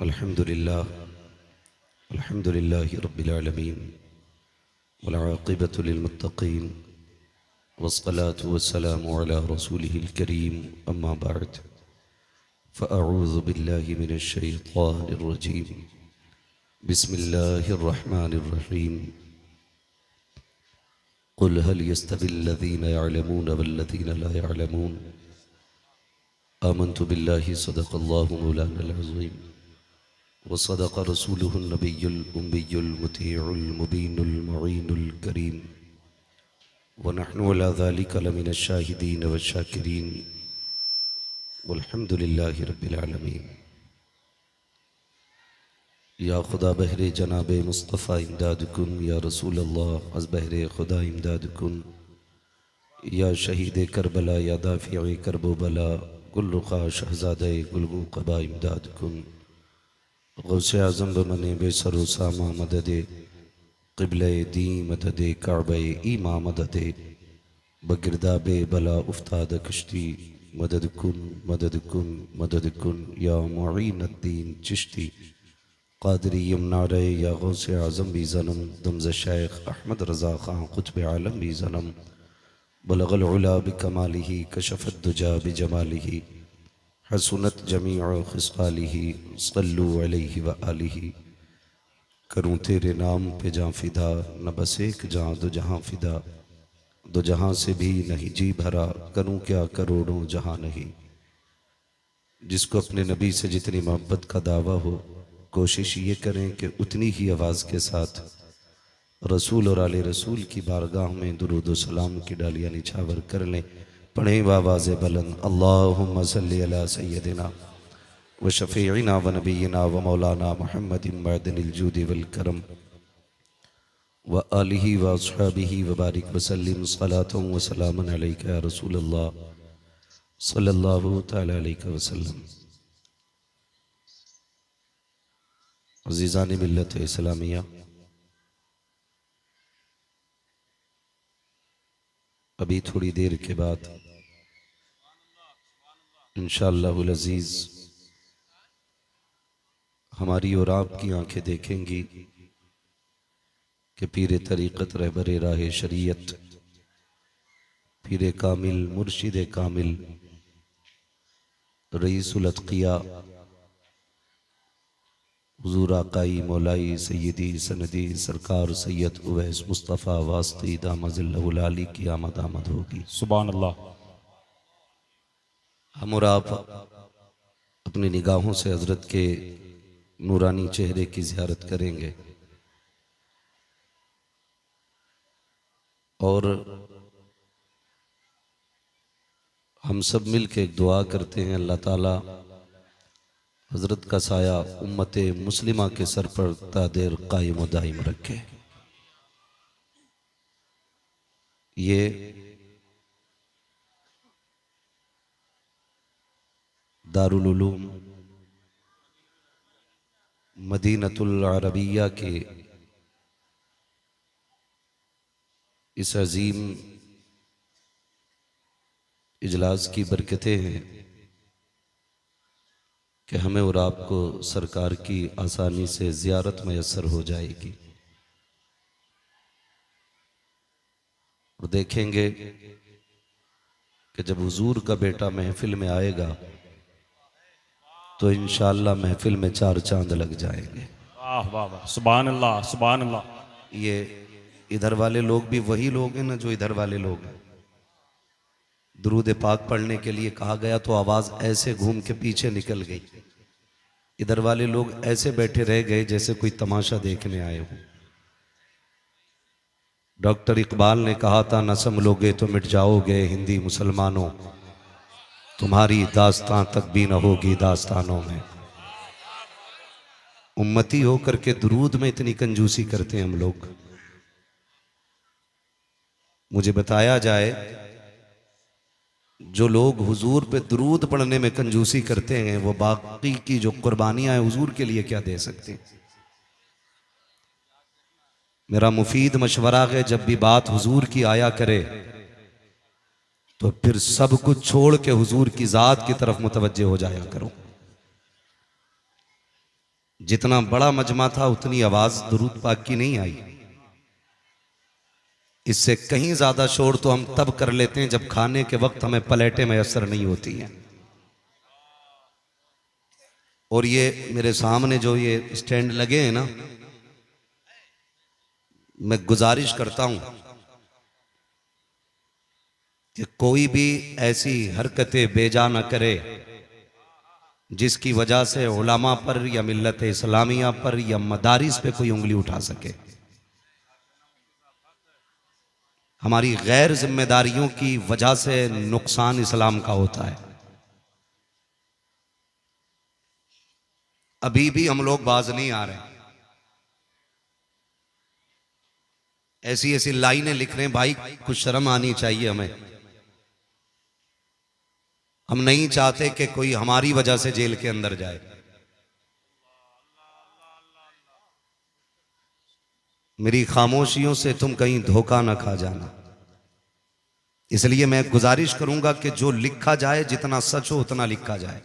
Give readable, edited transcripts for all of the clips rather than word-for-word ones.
अल्हम्दुलिल्लाह अल्हम्दुलिल्लाहि रब्बिल आलमीन वल आक़िबतु लिल मुत्तक़ीन वस्सलातु वस्सलामु अला रसूलिहिल करीम अम्मा बअद फ़अऊज़ु बिल्लाहि मिनश शैतानिर रजीम बिस्मिल्लाहिर रहमानिर रहीम क़ुल हल यस्तविल लज़ीना यअलमून वल्लज़ीना ला यअलमून आमन्तु बिल्लाहि सदक़ल्लाहु मौलानल अज़ीम वसदक़ रसूलुहुन नबियुल उम्मियुल मुतीउल मुबीनुल मुईनुल करीम वनहनु अला ज़ालिका लमिनश शाहिदीन वश्शाकिरीन वल्हम्दुलिल्लाहि रब्बिल आलमीन। या खुदा बहरे जनाबे मुस्तफ़ा इमदाद कुन, या रसूल अल्लाह अज़ बहरे खुदा इमदाद कुन, या शहीद करबला या दाफ़िए करबो बला गुलरुखा शहज़ादे गुलगू क़बा इमदाद कुन। गौसे आज़म बमने बेसरो सामा मददे क़िबले दी मददे काबे ईमा मददे बगिरदाबे बला उफ्ताद कश्ती मदद कुन मदद कुन मदद कुन। या मुईनुद्दीन चिश्ती क़ादरी यमनारे, या गौसे आज़म भी ज़नम दमज़ शेख अहमद रज़ा ख़ान क़ुत्ब आलम भी ज़नम बलगल उला बिकमालिही कशफ़त दुजा बिजमालिही हसनत जमीअ ख़िसालिही सल्लु अलैहि व आलिही। करूँ तेरे नाम पे जाँ फ़िदा, न बस एक जाँ दो जहाँ फ़िदा, दो जहाँ से भी नहीं जी भरा, करूँ क्या करोड़ों जहाँ नहीं। जिसको अपने नबी से जितनी मोहब्बत का दावा हो, कोशिश ये करें कि उतनी ही आवाज़ के साथ रसूल और आले रसूल की बारगाह में दुरूद व सलाम की डालियाँ निछावर कर लें। पढ़ें वाज़ बुलंद अल्लाहुम्मा सल्लि अला सय्यदिना व शफ़ीइना व नबीना व मौलाना मुहम्मदिन मअदनिल जूदि वल करम व आलिहि व अस्हाबिहि व बारिक व सल्लिम सलातन व सलामन अलैका या रसूल अल्लाह सल्लल्लाहु तआला अलैहि वसल्लम। अज़ीज़ान मिल्लत इस्लामिया, अभी थोड़ी देर के बाद इंशाअल्लाहुल अज़ीज़ हमारी और आपकी आंखें देखेंगी कि पीर तरीक़त रहबर राह शरीयत पीर कामिल मुर्शिद कामिल रईसुल अत्क़िया हुज़ूर आक़ाई मौलाई सय्यदी सनदी सरकार सैयद उवैस मुस्तफ़ा वास्ती दामज़िल्लहुल आली की आमद आमद होगी। सुभान अल्लाह। हम और आप अपनी निगाहों से हज़रत के नूरानी चेहरे की ज़ियारत करेंगे और हम सब मिल के एक दुआ करते हैं, अल्लाह ताला हज़रत का साया उम्मत मुस्लिमा के सर पर ता देर कायम व दायम रखे। ये दारुल उलूम मदीनतुल अरबिया के इस अजीम इजलास की बरकतें हैं कि हमें और आपको सरकार की आसानी से ज़ियारत मैसर हो जाएगी। और देखेंगे कि जब हुजूर का बेटा महफिल में आएगा तो इंशाअल्लाह महफिल में चार चांद लग जाएंगे। वाह वाह वाह, सुभान अल्लाह सुभान अल्लाह। ये इधर वाले लोग भी वही लोग हैं ना जो इधर वाले लोग हैं। दुरूद पाक पढ़ने के लिए कहा गया तो आवाज़ ऐसे घूम के पीछे निकल गई। इधर वाले लोग ऐसे बैठे रह गए जैसे कोई तमाशा देखने आए हो। डॉक्टर इकबाल ने कहा था, न संभलोगे तो मिट जाओगे हिंदी मुसलमानों, तुम्हारी दास्तां तक भी न होगी दास्तानों में। उम्मती होकर के दुरूद में इतनी कंजूसी करते हैं हम लोग। मुझे बताया जाए, जो लोग हुजूर पे दुरूद पढ़ने में कंजूसी करते हैं वो बाकी की जो कुर्बानियां हैं हुजूर के लिए क्या दे सकते हैं। मेरा मुफीद मशवरा है, जब भी बात हुजूर की आया करे तो फिर सब कुछ छोड़ के हुजूर की जात की तरफ मुतवज्जे हो जाया करो। जितना बड़ा मजमा था उतनी आवाज दुरूद पाक की नहीं आई। इससे कहीं ज्यादा शोर तो हम तब कर लेते हैं जब खाने के वक्त हमें प्लेटें मैसर नहीं होती हैं। और ये मेरे सामने जो ये स्टैंड लगे हैं ना, मैं गुजारिश करता हूं कि कोई भी ऐसी हरकतें बेजा न करे जिसकी वजह से उलमा पर या मिल्लत इस्लामिया पर या मदारिस पे कोई उंगली उठा सके। हमारी गैर जिम्मेदारियों की वजह से नुकसान इस्लाम का होता है। अभी भी हम लोग बाज नहीं आ रहे, ऐसी ऐसी लाइनें लिख रहे हैं। भाई कुछ शर्म आनी चाहिए हमें। हम नहीं चाहते कि कोई हमारी वजह से जेल के अंदर जाए। मेरी खामोशियों से तुम कहीं धोखा ना खा जाना। इसलिए मैं गुजारिश करूंगा कि जो लिखा जाए, जितना सच हो उतना लिखा जाए।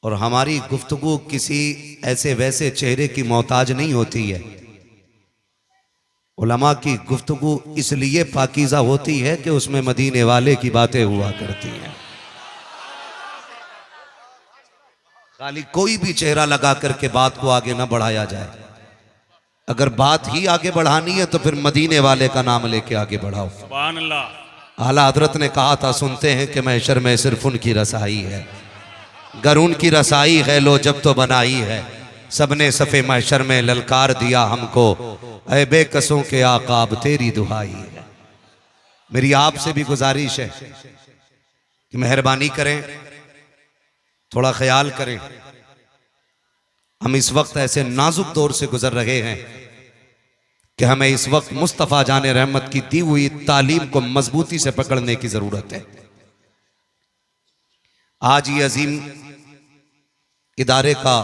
और हमारी गुफ्तगू किसी ऐसे वैसे चेहरे की मोहताज नहीं होती है। उलमा की गुफ्तगू इसलिए पाकीज़ा होती है कि उसमें मदीने वाले की बातें हुआ करती हैं। खाली कोई भी चेहरा लगा करके बात को आगे ना बढ़ाया जाए। अगर बात ही आगे बढ़ानी है तो फिर मदीने वाले का नाम लेके आगे बढ़ाओ। सुभान अल्लाह। आला हजरत ने कहा था, सुनते हैं कि महशर में सिर्फ उनकी रसाई है, गर उनकी रसाई है लो जब तो बनाई है। सबने सफ़े महशर में ललकार दिया हमको, ऐ बेकसों के आकाब तेरी दुहाई है। मेरी आपसे भी गुजारिश है कि मेहरबानी करें, थोड़ा ख्याल करें। हम इस वक्त ऐसे नाजुक दौर से गुजर रहे हैं कि हमें इस वक्त मुस्तफ़ा जाने रहमत की दी हुई तालीम को मजबूती से पकड़ने की जरूरत है। आज ये अजीम इदारे का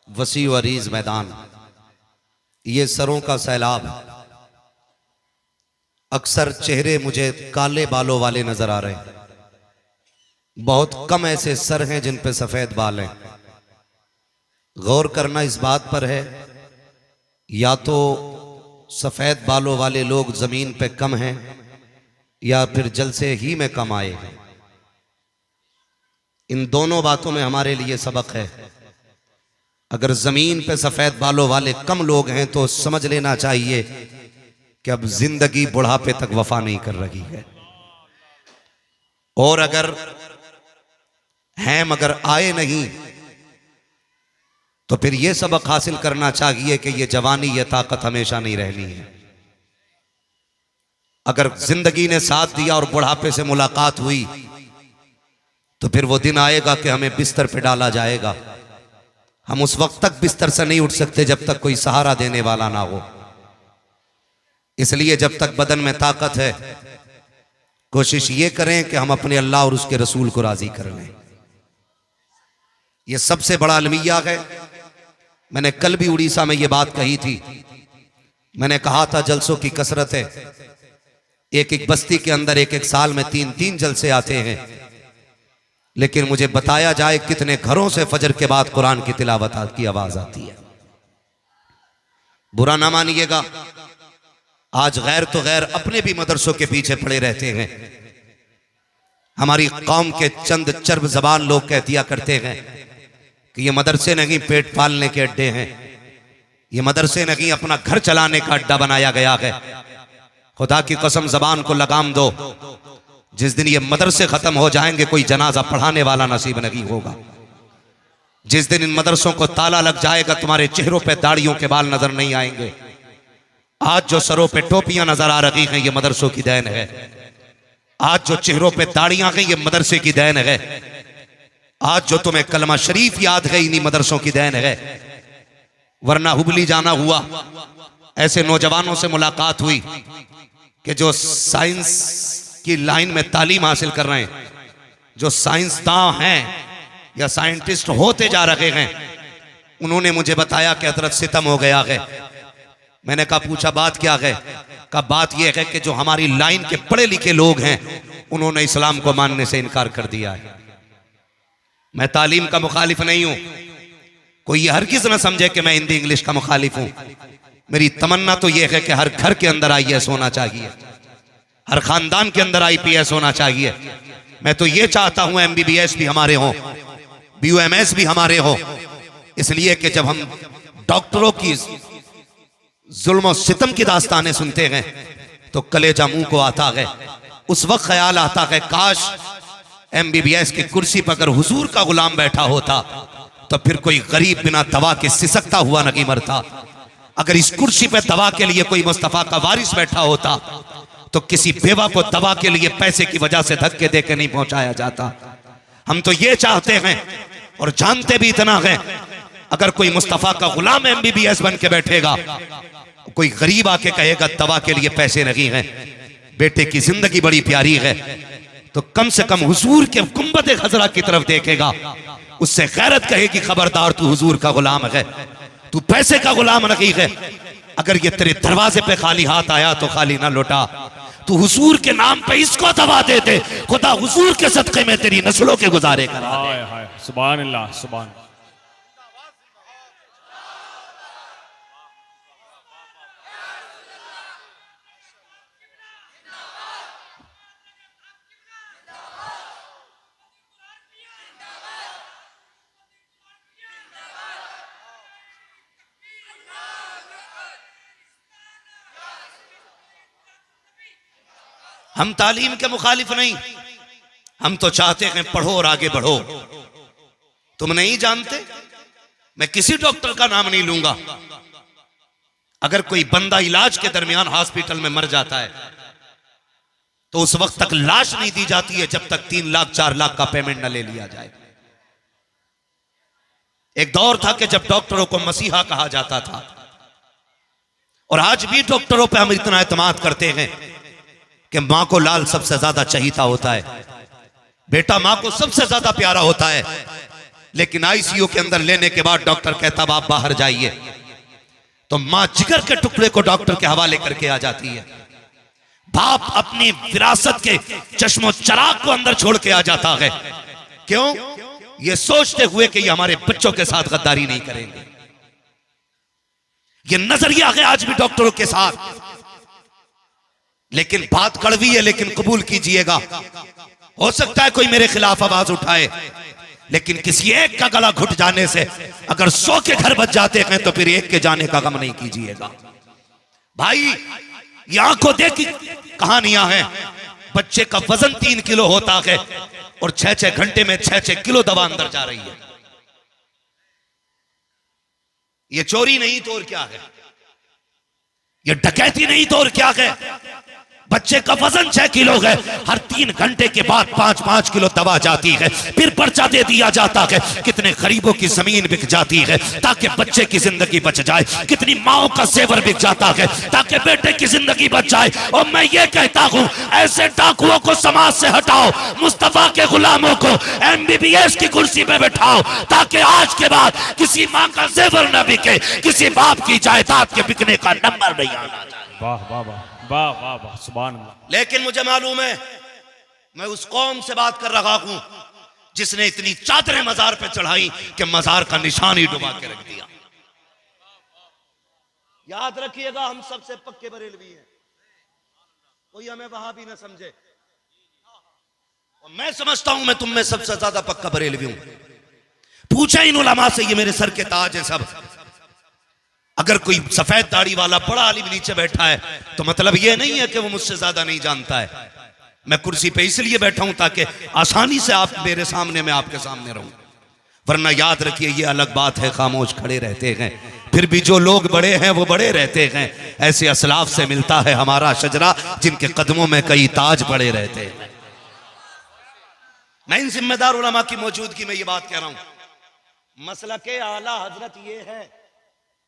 वसी व अरीज मैदान, ये सरों का सैलाब है। अक्सर चेहरे मुझे काले बालों वाले नजर आ रहे हैं। बहुत कम ऐसे सर हैं जिन पे सफेद बाल हैं। गौर करना इस बात पर है, या तो सफेद बालों वाले लोग जमीन पे कम हैं या फिर जलसे ही में कम आए हैं। इन दोनों बातों में हमारे लिए सबक है। अगर जमीन पे सफेद बालों वाले कम लोग हैं तो समझ लेना चाहिए कि अब जिंदगी बुढ़ापे तक वफा नहीं कर रही है। और अगर हैं मगर आए नहीं तो फिर यह सबक हासिल करना चाहिए कि यह जवानी, यह ताकत हमेशा नहीं रहनी है। अगर जिंदगी ने साथ दिया और बुढ़ापे से मुलाकात हुई तो फिर वो दिन आएगा कि हमें बिस्तर पे डाला जाएगा। हम उस वक्त तक बिस्तर से नहीं उठ सकते जब तक कोई सहारा देने वाला ना हो। इसलिए जब तक बदन में ताकत है, कोशिश ये करें कि हम अपने अल्लाह और उसके रसूल को राजी कर लें। यह सबसे बड़ा अलमिया है। मैंने कल भी उड़ीसा में यह बात कही थी। मैंने कहा था जलसों की कसरत है। एक एक बस्ती के अंदर एक एक साल में 3-3 जलसे आते हैं, लेकिन मुझे बताया जाए कितने घरों से फजर के बाद कुरान की तिलावत की आवाज आती है। बुरा ना मानिएगा, आज गैर तो गैर अपने भी मदरसों के पीछे पड़े रहते हैं। हमारी कौम के चंद चर्ब जबान लोग कह दिया करते हैं कि ये मदरसे नहीं पेट पालने के अड्डे हैं, ये मदरसे नहीं अपना घर चलाने का अड्डा बनाया गया है। खुदा की कसम जबान को लगाम दो, जिस दिन ये मदरसे खत्म हो जाएंगे कोई जनाजा पढ़ाने वाला नसीब नहीं होगा। जिस दिन इन मदरसों को ताला लग जाएगा तुम्हारे चेहरों पे दाढ़ियों के बाल नजर नहीं आएंगे। आज जो सरों पे टोपियां नजर आ रही हैं ये मदरसों की देन है। आज जो चेहरों पे दाढ़ियां हैं ये मदरसे की देन है। आज जो तुम्हें कलमा शरीफ याद है इन्हीं मदरसों की देन है। वरना हुबली जाना हुआ, ऐसे नौजवानों से मुलाकात हुई कि जो साइंस की लाइन में तालीम हासिल कर रहे हैं, जो साइंसदान हैं या साइंटिस्ट होते जा रहे हैं, उन्होंने मुझे बताया कि हजरत सितम हो गया है। मैंने कहा पूछा बात क्या है? कहा बात यह है कि जो हमारी लाइन के पढ़े लिखे लोग हैं उन्होंने इस्लाम को मानने से इनकार कर दिया है। मैं तालीम का मुखालिफ नहीं हूं। कोई ये हरगिज ना समझे कि मैं हिंदी इंग्लिश का मुखालिफ हूं। मेरी तमन्ना तो यह है कि हर घर के अंदर IAS होना चाहिए, हर खानदान के अंदर IPS होना चाहिए। मैं तो ये चाहता हूं MBBS भी हमारे हों, BUMS भी हमारे हों, इसलिए कि जब हम डॉक्टरों की जुल्म और सितम की दास्तानें सुनते हैं तो कलेजा मुंह को आता है। उस वक्त ख्याल आता है काश MBBS की कुर्सी पर अगर हुजूर का गुलाम बैठा होता तो फिर कोई गरीब बिना दवा के सिसकता हुआ नहीं मरता। अगर इस कुर्सी पे दवा के लिए कोई मुस्तफा का वारिस बैठा होता तो किसी बेवा को दवा के लिए पैसे की वजह से धक्के देके नहीं पहुंचाया जाता। हम तो ये चाहते हैं और जानते भी इतना है, अगर कोई मुस्तफा का गुलाम MBBS बन के बैठेगा, कोई गरीब आके कहेगा दवा के लिए पैसे नहीं हैं, बेटे की जिंदगी बड़ी प्यारी है, तो कम से कम हुजूर के गुंबद खजरा की तरफ देखेगा, उससे गैरत कहेगी खबरदार तू हुजूर का गुलाम है, तू पैसे का गुलाम नहीं है। अगर ये तेरे दरवाजे पे खाली हाथ आया तो खाली ना लौटा, तू हुजूर के नाम पे इसको दवा दे दे, खुदा हुजूर के सदक़े में तेरी नस्लों के गुजारे करा दे। सुभान अल्लाह, सुभान। हम तालीम के मुखालिफ नहीं, हम तो चाहते हैं पढ़ो और आगे बढ़ो। तुम नहीं जानते, मैं किसी डॉक्टर का नाम नहीं लूंगा, अगर कोई बंदा इलाज के दरमियान हॉस्पिटल में मर जाता है तो उस वक्त तक लाश नहीं दी जाती है जब तक 3 लाख 4 लाख का पेमेंट न ले लिया जाए। एक दौर था कि जब डॉक्टरों को मसीहा कहा जाता था, और आज भी डॉक्टरों पे हम इतना एतमाद करते हैं कि मां को लाल सबसे ज्यादा चहीता होता है, बेटा मां को सबसे ज्यादा प्यारा होता है, लेकिन ICU के अंदर लेने के बाद डॉक्टर कहता आप बाहर जाइए, तो मां जिगर के टुकड़े को डॉक्टर के हवाले करके आ जाती है। बाप अपनी विरासत के चश्मो चराग को अंदर छोड़ के आ जाता है, क्यों? ये सोचते हुए कि ये हमारे बच्चों के साथ गद्दारी नहीं करेंगे। ये नजरिया है आज भी डॉक्टरों के साथ, लेकिन बात कड़वी है, लेकिन कबूल कीजिएगा। हो सकता है कोई मेरे खिलाफ आवाज उठाए, लेकिन किसी एक का गला घुट जाने से अगर 100 के घर बच जाते हैं तो फिर एक के जाने का गम नहीं कीजिएगा। भाई ये आंखों देखी कहानियां हैं, बच्चे का वजन 3 किलो होता है और 6-6 घंटे में 6-6 किलो दवा अंदर जा रही है। ये चोरी नहीं तो और क्या है, ये डकैती नहीं तो और क्या है। बच्चे का वजन 6 किलो है, हर 3 घंटे के बाद 5-5 किलो दवा जाती है, फिर पर्चा दे दिया जाता है। कितने गरीबों की जमीन बिक जाती है ताकि बच्चे की जिंदगी बच जाए, कितनी माओ का जेवर बिक जाता है ताकि बेटे की जिंदगी बच जाए। और मैं ये कहता हूं ऐसे डाकुओं को समाज से हटाओ, मुस्तफा के गुलामों को MBBS की कुर्सी पे बैठाओ, ताकि आज के बाद किसी माँ का जेवर न बिके, किसी बाप की जायदाद के बिकने का नंबर नहीं आना चाहिए। वाह वाह वाह वाह वाह वाह, सुभान अल्लाह। लेकिन मुझे मालूम है मैं उस कौम से बात कर रहा हूं जिसने इतनी चादरें मजार पे चढ़ाई कि मजार का निशान ही डुबा के रख दिया। याद रखिएगा हम सबसे पक्के बरेलवी हैं, कोई हमें वहां भी ना समझे। और मैं समझता हूं मैं तुम में सबसे ज्यादा पक्का बरेलवी हूं। पूछा इन उलमा से, ये मेरे सर के ताज है सब। अगर कोई सफेद दाढ़ी वाला बड़ा आलिम नीचे बैठा है तो मतलब ये नहीं है कि वो मुझसे ज्यादा नहीं जानता है। मैं कुर्सी पे इसलिए बैठा हूं ताकि आसानी से आप मेरे सामने, मैं आपके सामने रहूं, वरना याद रखिए ये अलग बात है खामोश खड़े रहते हैं, फिर भी जो लोग बड़े हैं वो बड़े रहते हैं। ऐसे असलाफ से मिलता है हमारा शजरा जिनके कदमों में कई ताज पड़े रहते हैं। मैं इन जिम्मेदार उलमा की मौजूदगी में ये बात कह रहा हूं, मसला के आला हजरत ये है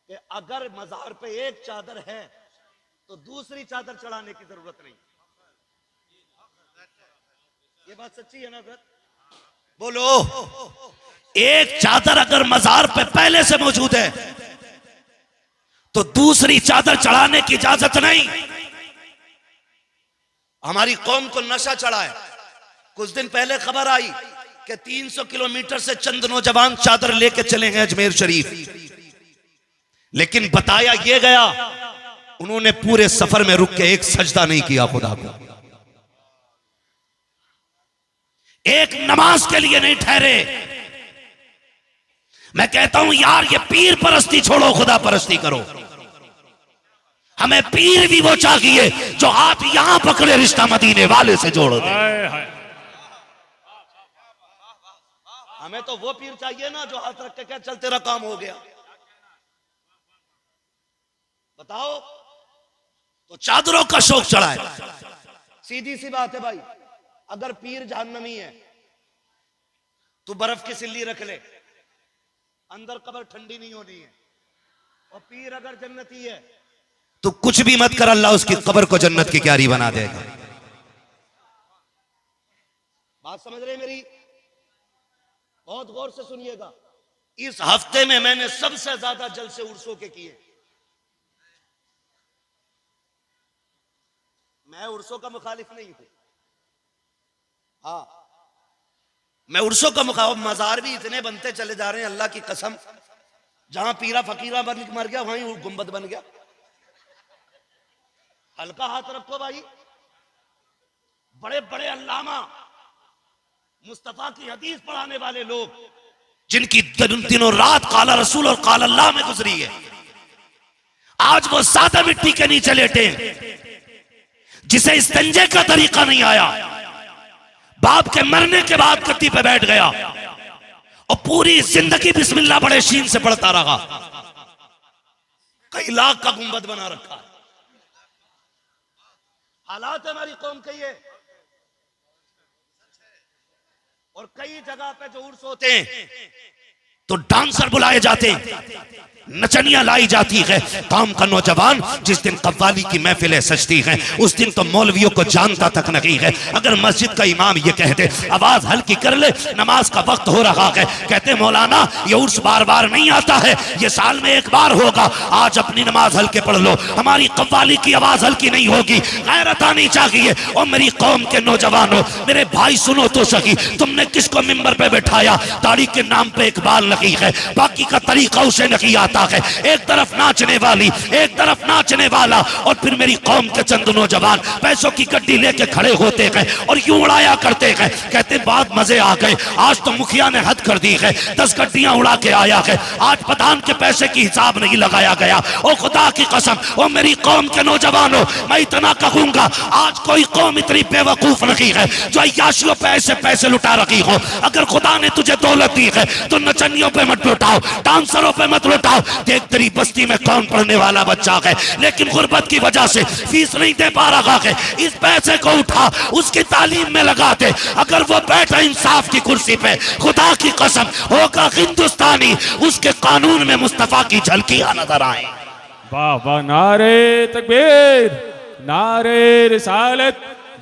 कि अगर मजार पे एक चादर है तो दूसरी चादर चढ़ाने की जरूरत नहीं। ये बात सच्ची है ना फिर? बोलो, एक चादर अगर मजार पे पहले से मौजूद है तो दूसरी चादर चढ़ाने की इजाजत नहीं। हमारी कौम को नशा चढ़ा है। कुछ दिन पहले खबर आई कि 300 किलोमीटर से चंद नौजवान चादर लेके चले हैं अजमेर शरीफ, लेकिन बताया यह गया उन्होंने पूरे सफर में रुक के एक सजदा नहीं किया खुदा को, एक नमाज के लिए नहीं ठहरे। मैं कहता हूं यार, ये पीर परस्ती छोड़ो, खुदा परस्ती करो। हमें पीर भी वो चाहिए जो हाथ यहां पकड़े, रिश्ता मदीने वाले से जोड़ दे। हमें तो वो पीर चाहिए ना जो हाथ रख के क्या चल तेरा काम हो गया। बताओ, तो चादरों का शौक चढ़ा है। सीधी सी बात है भाई, अगर पीर जहन्नमी है तो बर्फ की सिल्ली रख ले, अंदर कब्र ठंडी नहीं होनी है। और पीर अगर जन्नती है तो कुछ भी मत कर, अल्लाह उसकी कब्र को जन्नत की क्यारी बना देगा। बात समझ रहे मेरी? बहुत गौर से सुनिएगा। इस हफ्ते में मैंने सबसे ज्यादा जलसे उर्सों के किए। मैं उर्सों का मुखालिफ नहीं हूं, हाँ मैं उर्सों का मुखालिफ। मजार भी इतने बनते चले जा रहे हैं, अल्लाह की कसम, जहां पीरा फकीरा बन मर गया वहीं गुंबद बन गया। हल्का हाथ रखो भाई। बड़े बड़े अल्लामा, मुस्तफा की हदीस पढ़ाने वाले लोग, जिनकी दिनों रात काला रसूल और काला अल्लाह में गुजरी है, आज वो सादा मिट्टी के नीचे लेटे, जिसे इस्तिंजे का तरीका नहीं आया, बाप के मरने के बाद गद्दी पे बैठ गया और पूरी जिंदगी बिस्मिल्लाह बड़े शीन से पढ़ता रहा। कई लाख का गुंबद बना रखा। हालात हमारी कौम के ये। और कई जगह पे जो उर्स होते हैं तो डांसर बुलाए जाते हैं, नचनियां लाई जाती है। काम का नौजवान जिस दिन कव्वाली की महफिलें सजती हैं, उस दिन तो मौलवियों को जानता तक नहीं है। अगर मस्जिद का इमाम ये कह दे आवाज हल्की कर ले, नमाज का वक्त हो रहा है, कहते मौलाना ये उर्स बार बार नहीं आता है, ये साल में एक बार होगा, आज अपनी नमाज हल्के पढ़ लो, हमारी कव्वाली की आवाज हल्की नहीं होगी। गैरत आनी चाहिए। और मेरी कौम के नौजवानों, मेरे भाई सुनो तो सही, तुमने किसको मिंबर पे बैठाया? दाढ़ी के नाम पे इकबाल नहीं है, बाकी का तरीका उसे नहीं आता है। एक तरफ नाचने वाली, एक तरफ नाचने वाला, और फिर मेरी कौम के चंद नौजवान पैसों की गड्डी लेके खड़े होते हैं और यूं उड़ाया करते हैं। कहते बाद मजे आ गए, आज तो मुखिया ने हद कर दी है, 10 गड्डियां उड़ा के आया है, आज प्रधान के पैसे की हिसाब नहीं लगाया गया। ओ खुदा की कसम, ओ मेरी कौम के नौजवानों, मैं इतना कहूंगा, आज कोई कौम इतनी बेवकूफ नहीं है जो अय्याशियों पे ऐसे पैसे लुटा रही हो। अगर खुदा ने तुझे दौलत दी है तो नचनियों पे मत लुटाओ, डांसरों पे मत लुटाओ। देख तेरी बस्ती में कौन पढ़ने वाला बच्चा है, लेकिन गुर्बत की वजह से फीस नहीं दे पा रहा है, इस पैसे को उठा उसकी तालीम में लगा दे। अगर वो बैठा इंसाफ की कुर्सी पे, खुदा की कसम होगा हिंदुस्तानी, उसके कानून में मुस्तफा की झलकियां नजर आए। वाह वाह, नारे तकबीर, नारे रिसालत,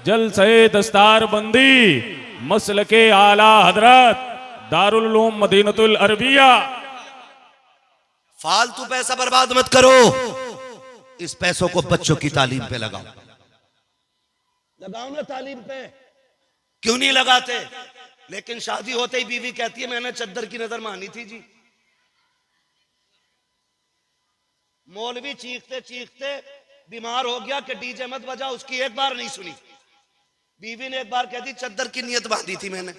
जलसे दस्तार बंदी, मसलके आला हजरत, दारुल उलूम मदीनतुल अरबिया। फालतू पैसा बर्बाद मत करो, इस पैसों को बच्चों की तालीम पे लगाओ। लगाओ ना तालीम पे, क्यों नहीं लगाते? लेकिन शादी होते ही बीवी कहती है मैंने चद्दर की नजर मानी थी जी। मौलवी चीखते चीखते बीमार हो गया कि डीजे मत बजा, उसकी एक बार नहीं सुनी। बीवी ने एक बार कह दी चद्दर की नियत बांधी थी मैंने।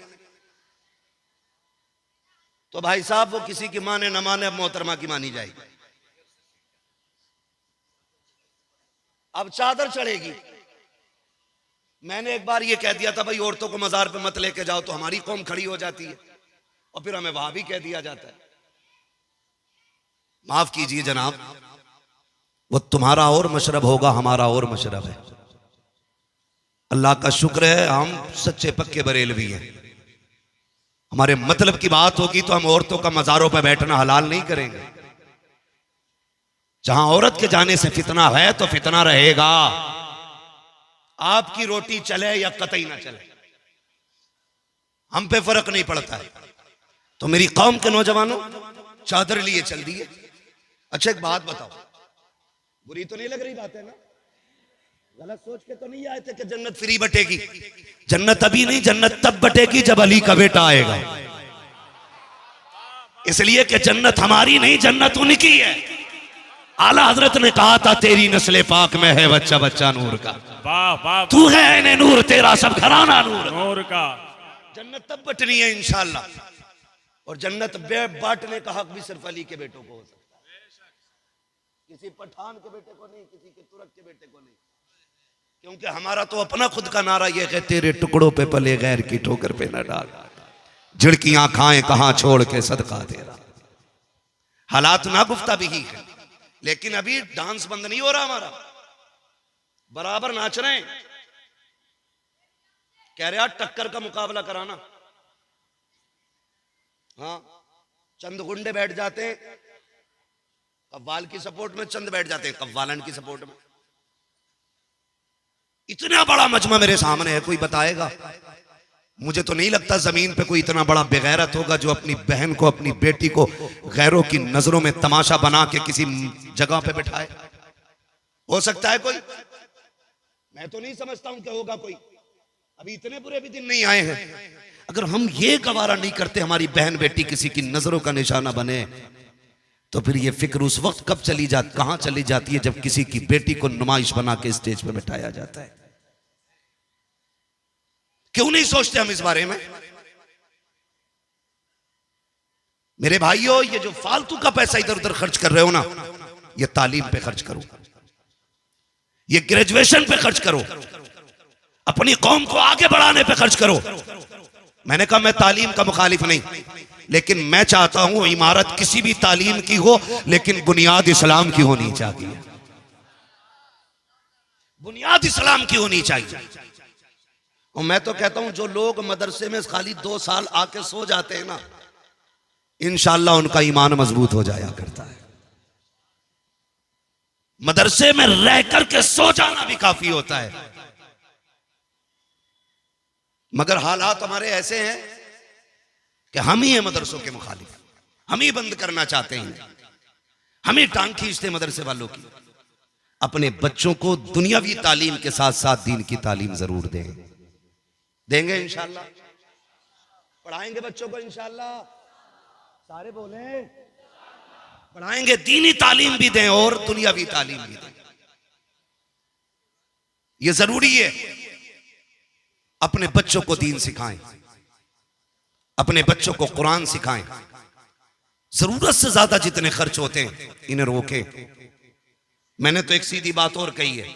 तो भाई साहब वो किसी की माने न माने, अब मोहतरमा की मानी जाएगी। अब चादर चढ़ेगी। मैंने एक बार ये कह दिया था भाई औरतों को मजार पे मत लेके जाओ, तो हमारी कौम खड़ी हो जाती है और फिर हमें वहां भी कह दिया जाता है। माफ कीजिए जनाब, वो तुम्हारा और मशरब होगा, हमारा और मशरब है। अल्लाह का शुक्र है हम सच्चे पक्के बरेलवी हैं। हमारे मतलब की बात होगी तो हम औरतों का मजारों पर बैठना हलाल नहीं करेंगे। जहां औरत के जाने से फितना है तो फितना रहेगा। आपकी रोटी चले या कतई ना चले, हम पे फर्क नहीं पड़ता है। तो मेरी कौम के नौजवानों, चादर लिए चल दिए। अच्छा एक बात बताओ, बुरी तो नहीं लग रही बात है ना? गलत सोच के तो नहीं आए थे कि जन्नत फ्री बटेगी। जन्नत अभी नहीं, जन्नत तब बटेगी जब अली का बेटा आएगा। इसलिए कि जन्नत हमारी नहीं, जन्नत उनकी है। आला हजरत ने कहा था तेरी नस्ल पाक में है बच्चा बच्चा नूर का। वाह वाह, तू है इन्हें नूर, तेरा सब घराना नूर। नूर का। जन्नत तब बटनी है इंशाअल्लाह। और जन्नत बांटने का हक भी सिर्फ अली के बेटों को हो सकता है, किसी पठान के बेटे को नहीं, किसी के तुर्क के बेटे को नहीं। क्योंकि हमारा तो अपना खुद का नारा यह है, तेरे टुकड़ों पे पले गैर की ठोकर पे न डाल, झिड़कियां खाएं कहां छोड़ के सदका तेरा। हालात ना गुफ्ता भी ही है, लेकिन अभी डांस बंद नहीं हो रहा हमारा, बराबर नाच रहे हैं। कह रहे यार टक्कर का मुकाबला कराना। हाँ, चंद गुंडे बैठ जाते हैं कव्वाल की सपोर्ट में, चंद बैठ जाते हैं कव्वालन की सपोर्ट में। इतना बड़ा मजमा मेरे सामने है, कोई बताएगा? मुझे तो नहीं लगता जमीन पे कोई इतना बड़ा बेगैरत होगा जो अपनी बहन को, अपनी बेटी को गैरों की नजरों में तमाशा बना के किसी जगह पे बिठाए। हो सकता है कोई? मैं तो नहीं समझता हूं कि होगा कोई। अभी इतने बुरे भी दिन नहीं आए हैं। अगर हम ये गवारा नहीं करते हमारी बहन बेटी किसी की नजरों का निशाना बने, तो फिर ये फिक्र उस वक्त कब कहां चली जाती है जब किसी की बेटी को नुमाइश बना के स्टेज पे बिठाया जाता है। क्यों नहीं सोचते हम इस बारे में? मेरे भाइयों, ये जो फालतू का पैसा इधर उधर खर्च कर रहे हो ना, ये तालीम पे खर्च करो, ये ग्रेजुएशन पे खर्च करो, अपनी कौम को आगे बढ़ाने पे खर्च करो। मैंने कहा मैं तालीम का मुखालिफ नहीं, लेकिन मैं चाहता हूं इमारत किसी भी तालीम की हो, लेकिन बुनियाद इस्लाम की होनी चाहिए। बुनियाद इस्लाम की होनी चाहिए। और मैं तो कहता हूं जो लोग मदरसे में खाली 2 साल आके सो जाते हैं ना, इंशाअल्लाह उनका ईमान मजबूत हो जाया करता है। मदरसे में रह करके सो जाना भी काफी होता है। मगर हालात हमारे ऐसे हैं कि हम ही हैं मदरसों के मुखालिफ, हम ही बंद करना चाहते हैं, हम ही टांग खींचते मदरसे वालों की। अपने बच्चों को दुनियावी तालीम के साथ साथ दीन की तालीम जरूर देंगे इंशाअल्लाह। पढ़ाएंगे बच्चों को इंशाअल्लाह, सारे बोले पढ़ाएंगे, दीनी तालीम भी दें और दुनियावी तालीम भी दें। ये जरूरी है। अपने बच्चों को दीन सिखाएं, अपने बच्चों को कुरान सिखाएं। जरूरत से ज्यादा जितने खर्च होते हैं इन्हें रोकें। मैंने तो एक सीधी बात और कही है,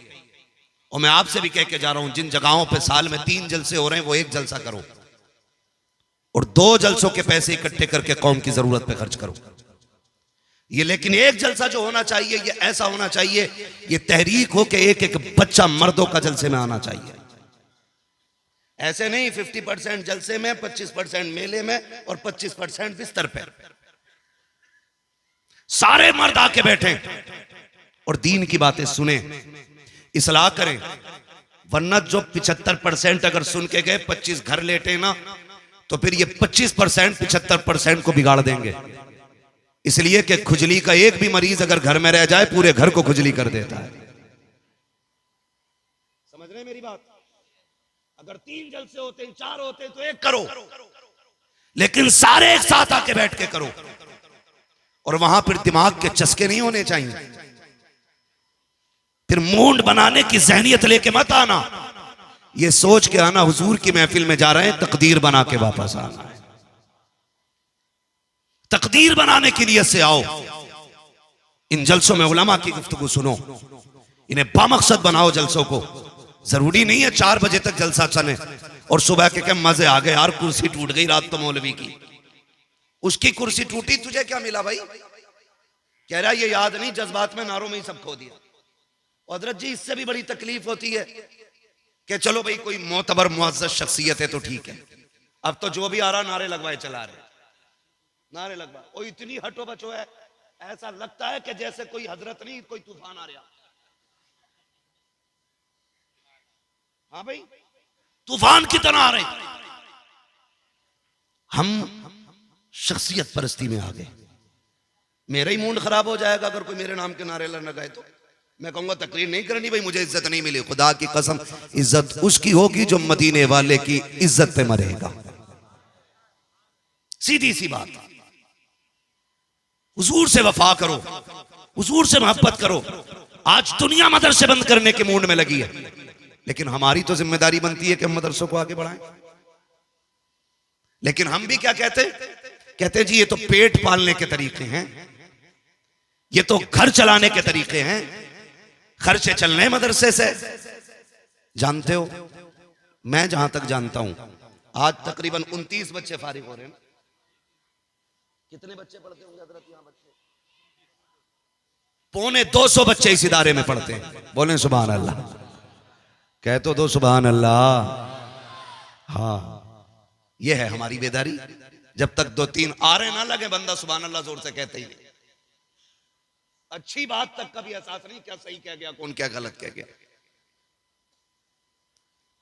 और मैं आपसे भी कह के जा रहा हूं, जिन जगहों पे साल में 3 जलसे हो रहे हैं वो 1 जलसा करो, और 2 जलसों के पैसे इकट्ठे करके कौम की जरूरत पे खर्च करो। ये लेकिन 1 जलसा जो होना चाहिए ये ऐसा होना चाहिए, ये तहरीक हो के एक एक बच्चा मर्दों का जलसे में आना चाहिए। ऐसे नहीं 50% जलसे में, 25% मेले में और 25% बिस्तर पे। सारे मर्द आके बैठे और दीन की बातें सुने, इस्लाह करें। वरना जो 75% अगर सुन के गए 25 घर लेटे ना, तो फिर ये 25% 75% को बिगाड़ देंगे। इसलिए कि खुजली का एक भी मरीज अगर घर में रह जाए पूरे घर को खुजली कर देता है। समझ रहे हैं मेरी बात? अगर 3 जलसे होते हैं, 4 होते हैं तो 1 करो, लेकिन सारे एक साथ आके बैठ के करो। और वहां फिर दिमाग के चस्के नहीं होने चाहिए। फिर मूंड बनाने की जहनियत लेके मत आना, ये सोच के आना हुजूर की महफिल में जा रहे हैं, तकदीर बना के वापस आना है। तकदीर बनाने की नियत से आओ। इन जलसों में उलमा की गुफ्तगू सुनो, इन्हें बामकसद बनाओ जलसों को। जरूरी नहीं है 4 बजे तक जलसा चले और सुबह के मजे आ गए यार, कुर्सी टूट गई रात तो मौलवी की। उसकी कुर्सी टूटी, तुझे क्या मिला भाई? कह रहा ये याद नहीं, जज्बात में नारों में ही सब खो दिया। हजरत जी इससे भी बड़ी तकलीफ होती है कि चलो भाई कोई मोतबर मुअज़्ज़ज़ शख्सियत है तो ठीक है, अब तो जो भी आ रहा नारे लगवाए चला रहे, नारे लगवा। और इतनी हटो बचो है, ऐसा लगता है कि जैसे कोई हजरत नहीं कोई तूफान आ रहा। हाँ भाई तूफान की तरह आ रहे। हम शख्सियत परस्ती में आ गए। मेरा ही मूड खराब हो जाएगा अगर कोई मेरे नाम के नारे लगाए तो। मैं कहूंगा तकरीर नहीं करनी भाई, मुझे इज्जत नहीं मिली। खुदा की कसम, इज्जत उसकी होगी जो मदीने वाले की इज्जत पे मरेगा। सीधी सी बात। हुजूर से वफा करो, हुजूर से मोहब्बत करो। आज दुनिया मदरसे बंद करने के मूड में लगी है, लेकिन हमारी तो जिम्मेदारी बनती है कि हम मदरसों को आगे बढ़ाएं। लेकिन हम भी क्या कहते हैं जी, ये तो पेट पालने के तरीके हैं, ये तो घर चलाने के तरीके हैं, खर्चे चलने मदरसे से। जानते हो, मैं जहां तक जानता हूं आज तकरीबन 29 बच्चे फारिग हो रहे हैं। कितने बच्चे पढ़ते होंगे हजरत यहां? बच्चे 250 बच्चे इस इदारे में पढ़ते हैं। बोलें सुभान अल्लाह। कह तो दो सुभान अल्लाह। हाँ, ये है हमारी बेदारी। जब तक 2-3 आरे ना लगे बंदा सुभान अल्लाह जोर से कहते ही नहीं। अच्छी बात तक कभी एहसास नहीं, क्या सही कह गया, कौन क्या गलत कह गया।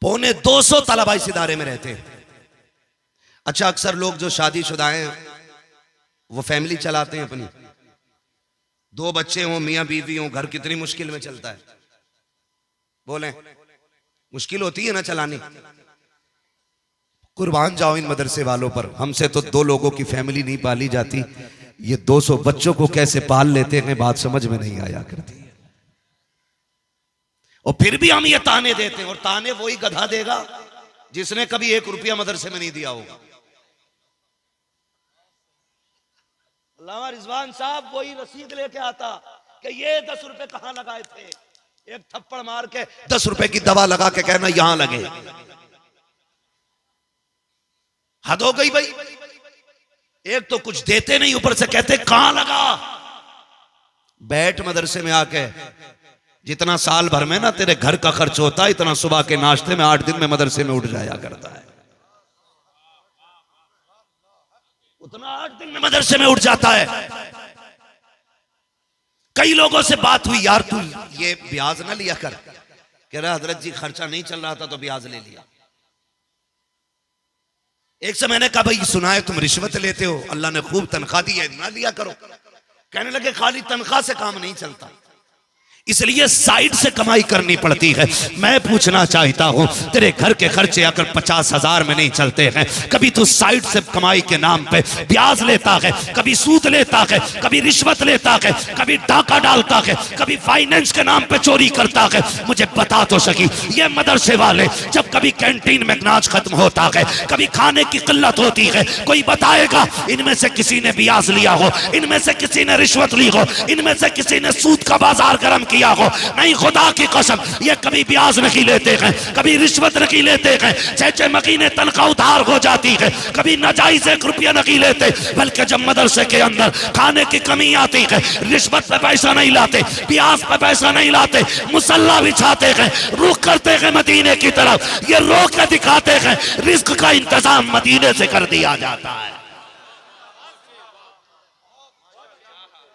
250 तलबा इस इदारे में रहते हैं। अच्छा, अक्सर लोग जो शादीशुदा हैं वो फैमिली चलाते हैं अपनी, 2 बच्चे हों, मियां बीवी हों, घर कितनी मुश्किल में चलता है। बोलें, मुश्किल होती है ना चलानी। कुर्बान जाओ इन मदरसे वालों पर। हमसे तो 2 लोगों की फैमिली नहीं पाली जाती, ये 200 बच्चों को कैसे पाल लेते हैं, बात समझ में नहीं आया करती। और फिर भी हम ये ताने देते हैं, और ताने वही गधा देगा जिसने कभी 1 रुपया मदरसे में नहीं दिया होगा। अल्लामा रिजवान साहब वही रसीद लेके आता कि ये 10 रुपए कहां लगाए थे, एक थप्पड़ मार के 10 रुपए की दवा लगा के कहना यहां लगे। हद हो गई भाई। एक तो कुछ देते नहीं, ऊपर से कहते कहां लगा। बैठ मदरसे में आके, जितना साल भर में ना तेरे घर का खर्च होता है, इतना सुबह के नाश्ते में 8 दिन में मदरसे में उठ जाया करता है। उतना 8 दिन में मदरसे में उठ जाता है। कई लोगों से बात हुई, यार तू ये ब्याज ना लिया कर। कह रहा हजरत जी खर्चा नहीं चल रहा था तो ब्याज ले लिया। एक से मैंने कहा भाई सुना है तुम रिश्वत लेते हो, अल्लाह ने खूब तनख्वाह दी है, ना लिया करो। कहने लगे खाली तनख्वाह से काम नहीं चलता, इसलिए साइड से कमाई करनी पड़ती है। मैं पूछना चाहता हूं, तेरे घर के खर्चे अगर 50,000 में नहीं चलते हैं, कभी तू साइड से कमाई के नाम पे ब्याज लेता है, कभी सूद लेता है, कभी रिश्वत लेता है, कभी डाका डालता है, कभी फाइनेंस के नाम पे चोरी करता है। मुझे बता तो सकी, ये मदरसे वाले जब कभी कैंटीन में अनाज खत्म होता है, कभी खाने की किल्लत होती है, कोई बताएगा इनमें से किसी ने ब्याज लिया हो, इनमें से किसी ने रिश्वत ली हो, इनमें से किसी ने सूद का बाजार गर्म किया हो? नहीं, खुदा की कसम, ये कभी ब्याज नहीं लेते हैं, कभी रिश्वत नहीं लेते हैं। 6-6 महीने तनख्वाह उधार हो जाती है, कभी नाजायज 1 रुपया नहीं लेते। बल्कि जब मदरसे के अंदर खाने की कमी आती है, रिश्वत पे पैसा नहीं लाते, ब्याज पे पैसा नहीं लाते, मुसल्ला बिछाते हैं, रुख करते हैं मदीने की तरफ। ये रोक के दिखाते हैं, रिस्क का इंतजाम मदीने से कर दिया जाता है।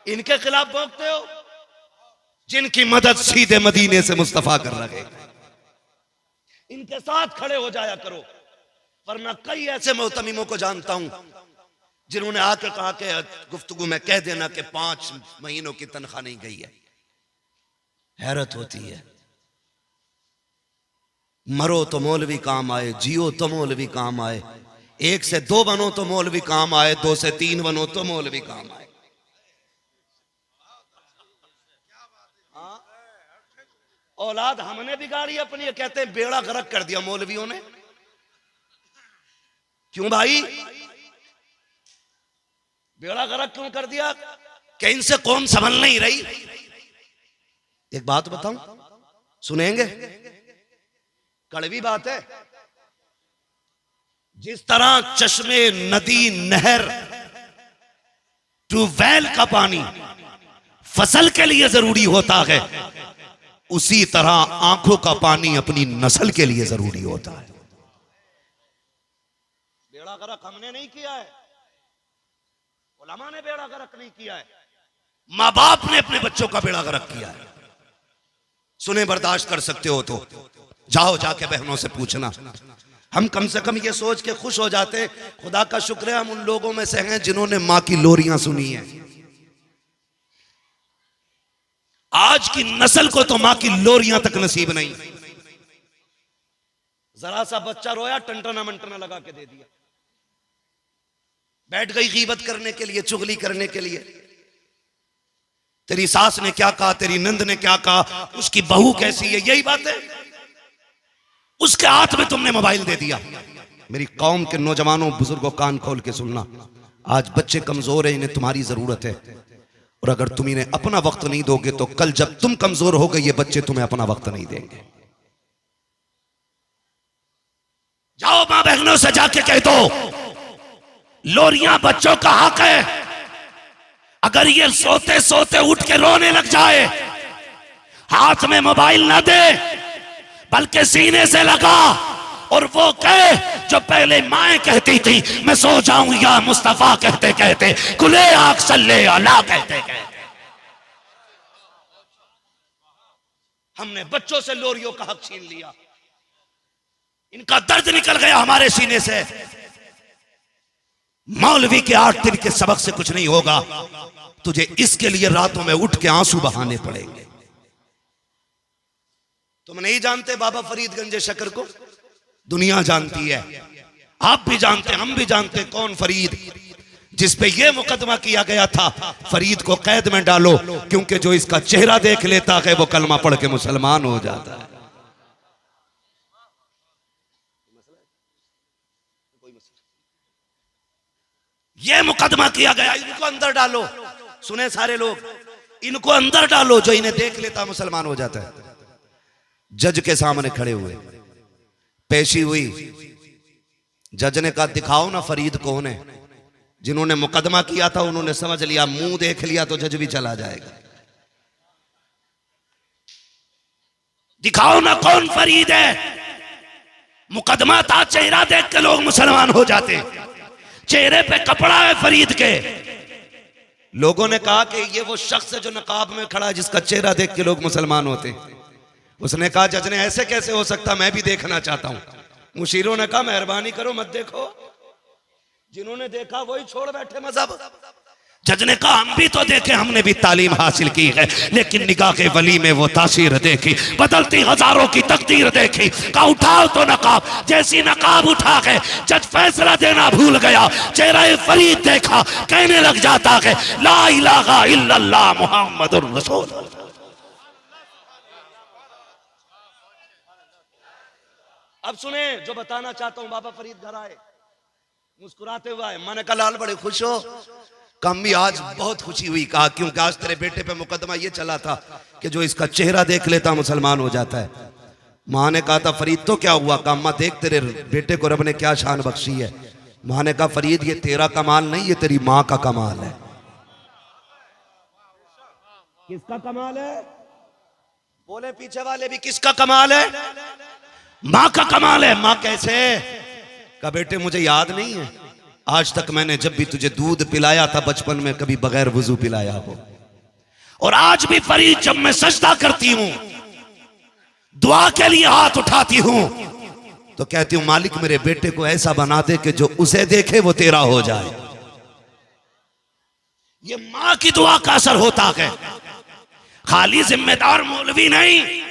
इनके खिलाफ भोंकते हो जिनकी मदद सीधे मदीने से मुस्तफा कर रहे हैं, इनके साथ खड़े हो जाया करो। वरना कई ऐसे मोहतमीमों को जानता हूं जिन्होंने आके कहा कि गुफ्तगू में कह देना कि 5 महीनों की तनख्वाह नहीं गई है। हैरत होती है। मरो तो मौलवी काम आए, जियो तो मौलवी काम आए। 1 से 2 बनो तो मौलवी काम आए, 2 से 3 बनो तो मौलवी काम आए। औलाद हमने बिगाड़ी अपनी, कहते हैं बेड़ा गर्क कर दिया मौलवियों ने। क्यों भाई, बेड़ा गर्क क्यों कर दिया? कि इनसे कौम संभल नहीं रही। एक बात बताऊं, सुनेंगे? कड़वी बात है। जिस तरह चश्मे, नदी, नहर, ट्यूबवेल का पानी फसल के लिए जरूरी होता है, उसी तरह आंखों का पानी अपनी नस्ल के लिए जरूरी होता है। बेड़ा गर्क हमने नहीं किया है, उलमा ने बेड़ा गर्क नहीं किया है, माँ बाप ने अपने बच्चों का बेड़ा गर्क किया है। सुने बर्दाश्त कर सकते हो तो जाओ, जाके बहनों से पूछना। हम कम से कम ये सोच के खुश हो जाते हैं, खुदा का शुक्र है हम उन लोगों में से हैं जिन्होंने माँ की लोरियां सुनी है। आज की नस्ल को तो मां की लोरियां तक नसीब नहीं। जरा सा बच्चा रोया, टंटना मंटना लगा के दे दिया। बैठ गई गीबत करने के लिए, चुगली करने के लिए। तेरी सास ने क्या कहा, तेरी नंद ने क्या कहा, उसकी बहू कैसी है, यही बात है। उसके हाथ में तुमने मोबाइल दे दिया। मेरी कौम के नौजवानों, बुजुर्गों, कान खोल के सुनना, आज बच्चे कमजोर हैं, इन्हें तुम्हारी जरूरत है। और अगर तुम इन्हें अपना वक्त नहीं दोगे तो कल जब तुम कमजोर हो गए, ये बच्चे तुम्हें अपना वक्त नहीं देंगे। जाओ मां बहनों से जाके कह दो, लोरियां बच्चों का हक है। अगर ये सोते सोते उठ के रोने लग जाए, हाथ में मोबाइल ना दे, बल्कि सीने से लगा और वो कहे जो पहले माएं कहती थी, मैं सो जाऊं या मुस्तफा कहते कहते, कुले आंख सल्ले अला कहते कहते। हमने बच्चों से लोरियों का हक छीन लिया। इनका दर्द निकल गया हमारे सीने से। मौलवी के 8 दिन के सबक से कुछ नहीं होगा, तुझे इसके लिए रातों में उठ के आंसू बहाने पड़ेंगे। तुम नहीं जानते बाबा फरीदगंज शकर को, दुनिया जानती है, आप भी जानते, हम भी जानते। कौन फरीद, जिस पे यह मुकदमा किया गया था, फरीद को कैद में डालो, क्योंकि जो इसका चेहरा देख लेता है वो कलमा पढ़ के मुसलमान हो जाता है। यह मुकदमा किया गया, इनको अंदर डालो। सुने सारे लोग, इनको अंदर डालो, जो इन्हें देख लेता मुसलमान हो जाता है। जज के सामने खड़े हुए, पेशी हुई। जज ने कहा दिखाओ ना फरीद कौन है। जिन्होंने मुकदमा किया था उन्होंने समझ लिया, मुंह देख लिया तो जज भी चला जाएगा। दिखाओ ना कौन फरीद है। मुकदमा था, चेहरा देख के लोग मुसलमान हो जाते। चेहरे पे कपड़ा है फरीद के। लोगों ने कहा कि ये वो शख्स है जो नकाब में खड़ा है, जिसका चेहरा देख के लोग मुसलमान होते। उसने कहा जज ने ऐसे कैसे हो सकता, मैं भी देखना चाहता हूं। मुशीरों ने कहा मेहरबानी करो मत देखो, जिन्होंने देखा वही छोड़ बैठे मजहब। जज ने कहा हम भी तो देखे, हमने भी तालीम हासिल की है, लेकिन निगाह के वली में वो तासीर देखी, बदलती हजारों की तकदीर देखी। कहा उठाओ तो नकाब। जैसी नकाब उठा के जज फैसला देना भूल गया, चेहरा फरीद देखा, कहने लग जाता है ला इलाहा इल्लल्लाह मुहम्मदुर रसूल। अब सुने जो बताना चाहता हूं। बाबा फरीद घर आए, मुस्कुराते हुए आए। मैंने कहा लाल बड़े खुश हो? कम भी आज बहुत खुशी हुई। कहा क्योंकि आज तेरे बेटे पे मुकदमा ये चला था कि जो इसका चेहरा देख लेता मुसलमान हो जाता है। मां ने कहा था फरीद तो क्या हुआ? कहा अम्मा देख तेरे बेटे को रब ने क्या शान बख्शी है। मां ने कहा फरीद ये तेरा कमाल नहीं, ये तेरी मां का कमाल है। किसका कमाल है? बोले पीछे वाले भी, किसका कमाल है? मां का कमाल है। मां कैसे? कहा बेटे मुझे याद नहीं है, आज तक मैंने जब भी तुझे दूध पिलाया था बचपन में, कभी बगैर वजू पिलाया हो। और आज भी फरीद जब मैं सजदा करती हूं, दुआ के लिए हाथ उठाती हूं, तो कहती हूं मालिक मेरे बेटे को ऐसा बना दे कि जो उसे देखे वो तेरा हो जाए। ये मां की दुआ का असर होता है, खाली जिम्मेदार मौलवी नहीं।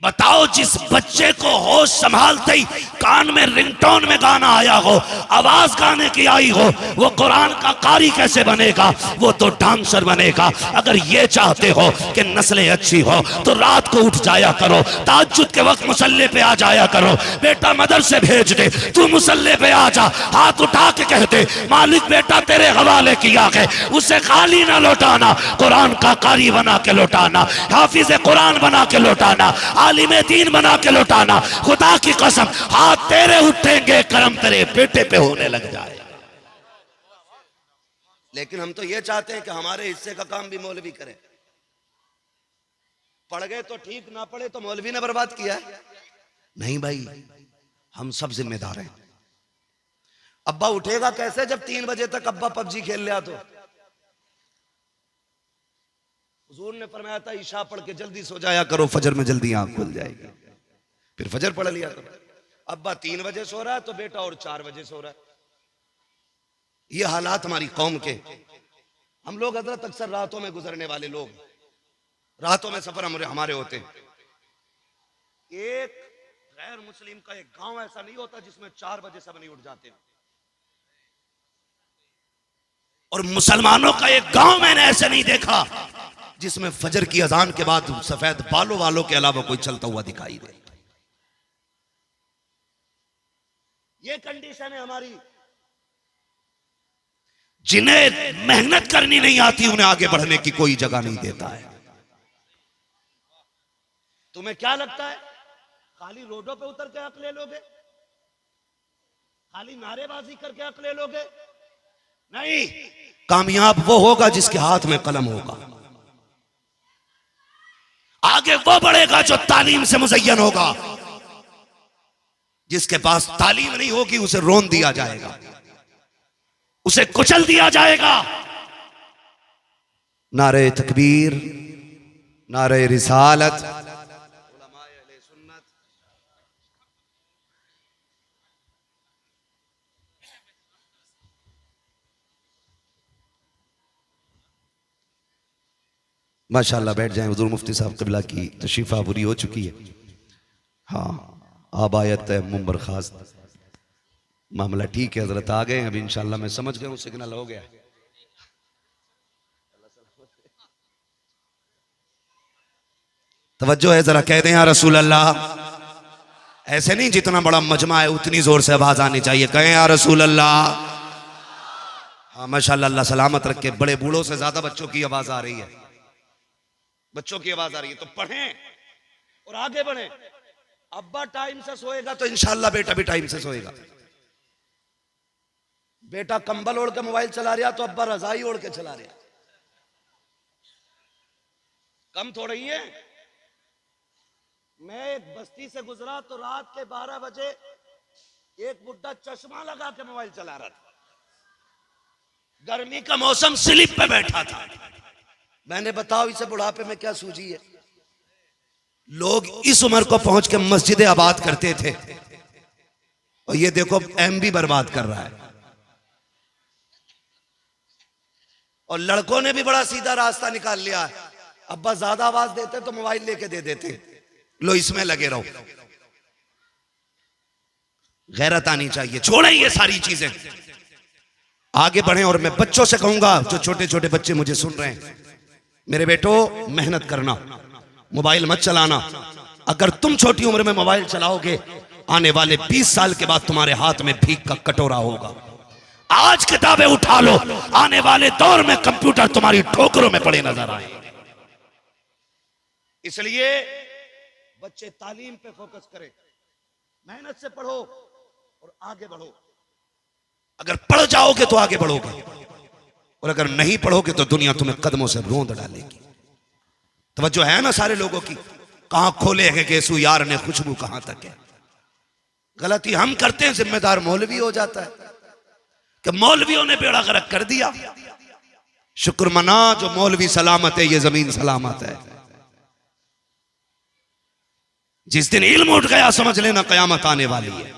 बताओ जिस बच्चे को होश संभालते ही कान में रिंगटोन में गाना आया हो, आवाज गाने की आई हो, वो कुरान का कारी कैसे बनेगा? वो तो डांसर बनेगा। अगर ये चाहते हो कि नस्लें अच्छी हो तो रात को उठ जाया करो, ताज्जुद के वक्त मुसल्ले पे आ जाया करो। बेटा मदरसे भेज दे, तू मुसल्ले पे आ जा, हाथ उठा के कहते मालिक बेटा तेरे हवाले किया है, उसे खाली ना लौटाना, कुरान का कारी बना के लौटाना, हाफिज कुरान बना के लौटाना, आलिम दीन बना के लौटाना। खुदा की कसम हाथ तेरे उठेंगे, करम तेरे बेटे पे होने लग जाए। लेकिन हम तो ये चाहते हैं कि हमारे हिस्से का काम भी मौलवी करे। पढ़ गए तो ठीक, ना पढ़े तो मौलवी ने बर्बाद किया है। नहीं भाई, हम सब जिम्मेदार हैं। अब्बा उठेगा कैसे जब 3 बजे तक अब्बा पबजी खेल लिया? तो हुजूर ने फरमाया था ईशा पढ़ के जल्दी सो जाया करो, फजर में जल्दी आंख खुल जाएगी। फिर फजर पढ़ लिया करो। अब्बा 3 बजे सो रहा है तो बेटा और 4 बजे सो रहा है। ये हालात हमारी कौम के। हम लोग हजरत अक्सर रातों में गुजरने वाले लोग, रातों में सफर हमारे होते हैं। एक गैर मुस्लिम का एक गांव ऐसा नहीं होता जिसमें 4 बजे सब नहीं उठ जाते। और मुसलमानों का एक गांव मैंने ऐसे नहीं देखा जिसमें फजर की अजान के बाद सफेद बालों वालों के अलावा कोई चलता हुआ दिखाई दे। ये कंडीशन है हमारी। जिन्हें मेहनत करनी नहीं आती उन्हें आगे बढ़ने की कोई जगह नहीं देता है। तुम्हें क्या लगता है खाली रोडों पे उतर के हक ले लोगे? खाली नारेबाजी करके हक ले लोगे? नहीं, कामयाब वो होगा जिसके हाथ में कलम होगा। आगे वो बढ़ेगा जो तालीम से मुज़य्यन होगा। जिसके पास तालीम नहीं होगी उसे रोन दिया जाएगा, उसे कुचल दिया जाएगा। नारे तकबीर, नारे रिसालत, माशाअल्लाह। बैठ जाएं। हुजूर मुफ्ती साहब क़िबला की तशरीफ़ आवरी हो चुकी है। हाँ, अब आयत है मुंबर खास। मामला ठीक है, हजरत आ गए। अभी इंशाअल्लाह मैं समझ गया हूँ, सिग्नल हो गया। तवज्जो है, जरा कह दें या रसूल अल्लाह। ऐसे नहीं, जितना बड़ा मजमा है उतनी जोर से आवाज आनी चाहिए। कहें या रसूल अल्लाह। हाँ माशाअल्लाह, अल्लाह सलामत रखे। बड़े बूढ़ों से ज्यादा बच्चों की आवाज आ रही है, बच्चों की आवाज आ रही है। तो पढ़ें और आगे बढ़ें। अब्बा टाइम से सोएगा तो इंशाअल्लाह बेटा भी टाइम से सोएगा। बेटा कंबल ओढ़ के मोबाइल चला रहा तो अब्बा रजाई ओढ़ के चला रहा। कम थोड़ा ही है। मैं एक बस्ती से गुजरा तो रात के 12 बजे एक बुड्ढा चश्मा लगा के मोबाइल चला रहा था। गर्मी का मौसम, स्लिप पे बैठा था। मैंने बताओ इसे बुढ़ापे में क्या सूझी है? लोग इस उम्र को पहुंच के मस्जिदें आबाद करते थे और ये देखो एमबी बर्बाद कर रहा है। और लड़कों ने भी बड़ा सीधा रास्ता निकाल लिया है। अब्बा ज्यादा आवाज देते तो मोबाइल लेके दे देते, लो इसमें लगे रहो। गैरत आनी चाहिए। छोड़ें ये सारी चीजें, आगे बढ़ें। और मैं बच्चों से कहूंगा, जो छोटे छोटे बच्चे मुझे सुन रहे हैं, मेरे बेटो मेहनत करना, मोबाइल मत चलाना। अगर तुम छोटी उम्र में मोबाइल चलाओगे, आने वाले 20 साल के बाद तुम्हारे हाथ में भीख का कटोरा होगा। आज किताबें उठा लो, आने वाले दौर में कंप्यूटर तुम्हारी ठोकरों में पड़े नजर आए। इसलिए बच्चे तालीम पे फोकस करें, मेहनत से पढ़ो और आगे बढ़ो। अगर पढ़ जाओगे तो आगे बढ़ोगे, और अगर नहीं पढ़ोगे तो दुनिया तुम्हें कदमों से रोंद डालेगी। तवज्जो है ना सारे लोगों की? कहां खोले हैं केसू यार ने खुशबू कहां तक है। गलती हम करते हैं, जिम्मेदार मौलवी हो जाता है कि मौलवियों ने बेड़ा गर्क कर दिया। शुक्र मना जो मौलवी सलामत है, ये जमीन सलामत है। जिस दिन इल्म उठ गया समझ लेना कयामत आने वाली है।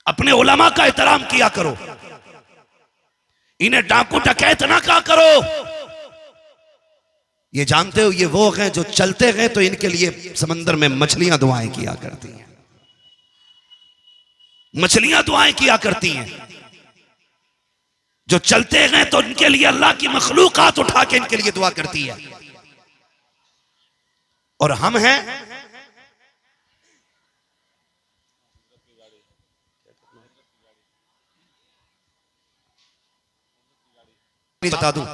अपने उलमा का एहतराम किया करो, इन्हें डाकू डकैत ना कहा करो। ये जानते हो ये वो हैं जो चलते गए तो इनके लिए समंदर में मछलियां दुआएं किया करती हैं, मछलियां दुआएं किया करती हैं। जो चलते गए तो इनके लिए अल्लाह की मखलूकात उठा के इनके लिए दुआ करती है। और हम हैं बता दूं,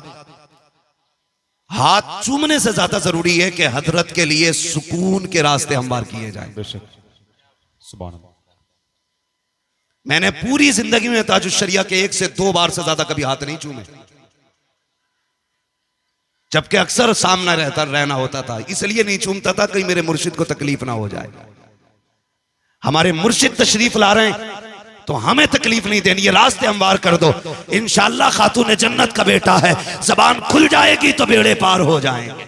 हाथ चूमने से ज्यादा जरूरी है कि हजरत के लिए सुकून के रास्ते हमवार किए जाएं। सुभान अल्लाह। मैंने पूरी जिंदगी में ताजुश शरिया के 1 से 2 बार से ज्यादा कभी हाथ नहीं चूमे, जबकि अक्सर सामना रहना होता था। इसलिए नहीं चूमता था कहीं मेरे मुर्शिद को तकलीफ ना हो जाए। हमारे मुर्शिद तशरीफ ला रहे हैं तो हमें तकलीफ नहीं देनी, ये रास्ते हमवार कर दो। इंशाअल्लाह खातून जन्नत का बेटा है, जबान खुल जाएगी तो बेड़े पार हो जाएंगे।